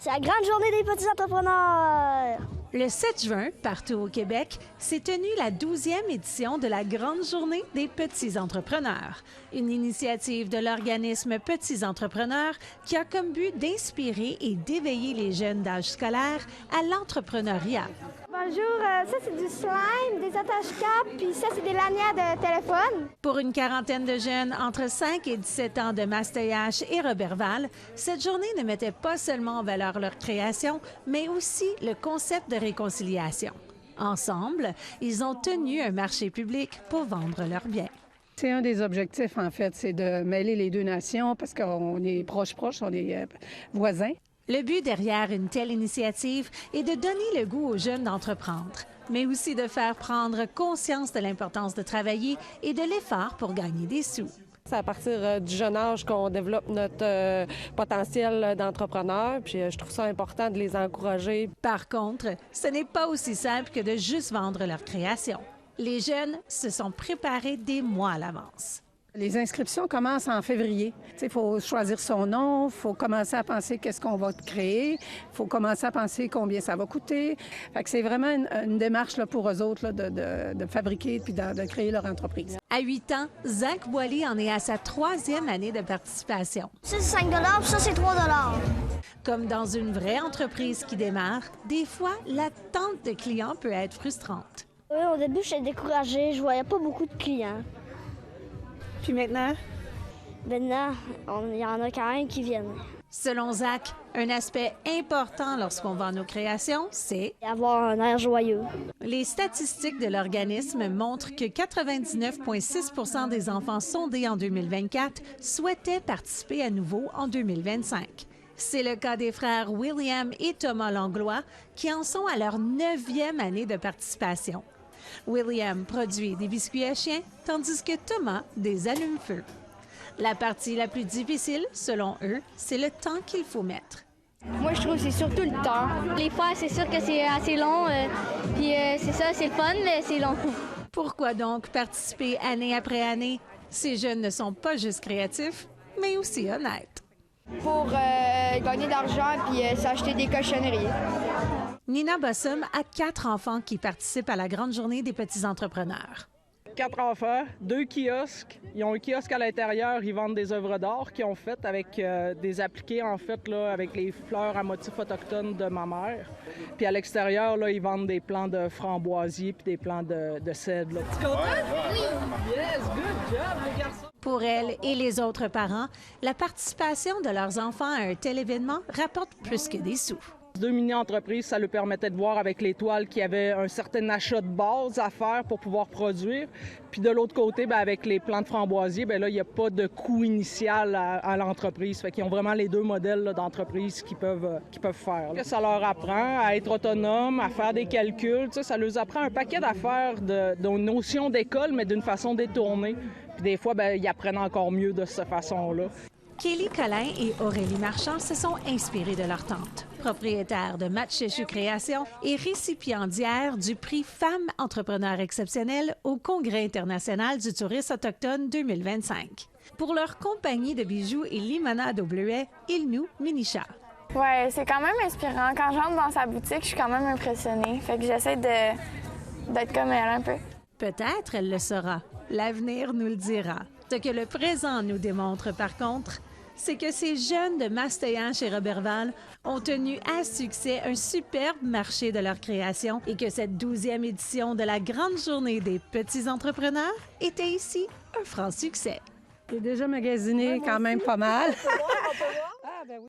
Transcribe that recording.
C'est la grande journée des petits entrepreneurs! Le 7 juin, partout au Québec, s'est tenue la 12e édition de la Grande Journée des petits entrepreneurs, une initiative de l'organisme Petits entrepreneurs qui a comme but d'inspirer et d'éveiller les jeunes d'âge scolaire à l'entrepreneuriat. Bonjour, ça c'est du slime, des attache-caps, puis ça c'est des lanières de téléphone. Pour une quarantaine de jeunes entre 5 et 17 ans de Mastéache et Roberval, cette journée ne mettait pas seulement en valeur leur création, mais aussi le concept de réconciliation. Ensemble, ils ont tenu un marché public pour vendre leurs biens. C'est un des objectifs, en fait, c'est de mêler les deux nations parce qu'on est proches, on est voisins. Le but derrière une telle initiative est de donner le goût aux jeunes d'entreprendre, mais aussi de faire prendre conscience de l'importance de travailler et de l'effort pour gagner des sous. C'est à partir du jeune âge qu'on développe notre potentiel d'entrepreneur, puis je trouve ça important de les encourager. Par contre, ce n'est pas aussi simple que de juste vendre leur création. Les jeunes se sont préparés des mois à l'avance. Les inscriptions commencent en février. Il faut choisir son nom, il faut commencer à penser qu'est-ce qu'on va créer, il faut commencer à penser combien ça va coûter. Fait que c'est vraiment une démarche là, pour eux autres là, de fabriquer puis de créer leur entreprise. À 8 ans, Zach Boily en est à sa 3e année de participation. Ça c'est 5 puis ça c'est 3 Comme dans une vraie entreprise qui démarre, des fois, l'attente de clients peut être frustrante. Oui, au début j'étais découragée, je voyais pas beaucoup de clients. Puis maintenant? Maintenant, il y en a quand même qui viennent. Selon Zach, un aspect important lorsqu'on vend nos créations, c'est avoir un air joyeux. Les statistiques de l'organisme montrent que 99,6 % des enfants sondés en 2024 souhaitaient participer à nouveau en 2025. C'est le cas des frères William et Thomas Langlois qui en sont à leur 9e année de participation. William produit des biscuits à chiens, tandis que Thomas des allume-feu. La partie la plus difficile, selon eux, c'est le temps qu'il faut mettre. Moi, je trouve que c'est surtout le temps. Les fois, c'est sûr que c'est assez long, puis c'est ça, c'est le fun, mais c'est long. Pourquoi donc participer année après année? Ces jeunes ne sont pas juste créatifs, mais aussi honnêtes. Pour gagner de l'argent puis s'acheter des cochonneries. Nina Bossum a 4 enfants qui participent à la Grande Journée des petits entrepreneurs. 4 enfants, 2 kiosques. Ils ont un kiosque à l'intérieur, ils vendent des œuvres d'art qu'ils ont faites avec des appliqués, en fait, là, avec les fleurs à motifs autochtones de ma mère. Puis à l'extérieur, là, ils vendent des plants de framboisier puis des plants de cèdre. Là. Tu content? Oui! Yes, good job, les garçons! Pour elle et les autres parents, la participation de leurs enfants à un tel événement rapporte plus que des sous. 2 mini-entreprises, ça leur permettait de voir avec les toiles qu'il y avait un certain achat de base à faire pour pouvoir produire. Puis de l'autre côté, bien, avec les plants de framboisier, bien, là, il n'y a pas de coût initial à l'entreprise. Fait qu'ils ont vraiment les 2 modèles d'entreprise qu'ils peuvent faire. Là. Ça leur apprend à être autonome, à faire des calculs. Tu sais, ça leur apprend un paquet d'affaires, de notions d'école, mais d'une façon détournée. Puis des fois, bien, ils apprennent encore mieux de cette façon-là. Kelly Collin et Aurélie Marchand se sont inspirés de leur tante, propriétaire de Matchechu Création et récipiendaire du prix Femmes entrepreneurs exceptionnelles au Congrès international du tourisme autochtone 2025. Pour leur compagnie de bijoux et limonade au bleuet, ils nouent Minisha. Ouais, c'est quand même inspirant. Quand j'entre dans sa boutique, je suis quand même impressionnée. Fait que j'essaie d'être comme elle un peu. Peut-être elle le saura. L'avenir nous le dira. Ce que le présent nous démontre, par contre, c'est que ces jeunes de Mastéache et Roberval ont tenu à succès un superbe marché de leur création et que cette 12e édition de la Grande Journée des petits entrepreneurs était ici un franc succès. J'ai déjà magasiné quand même pas mal.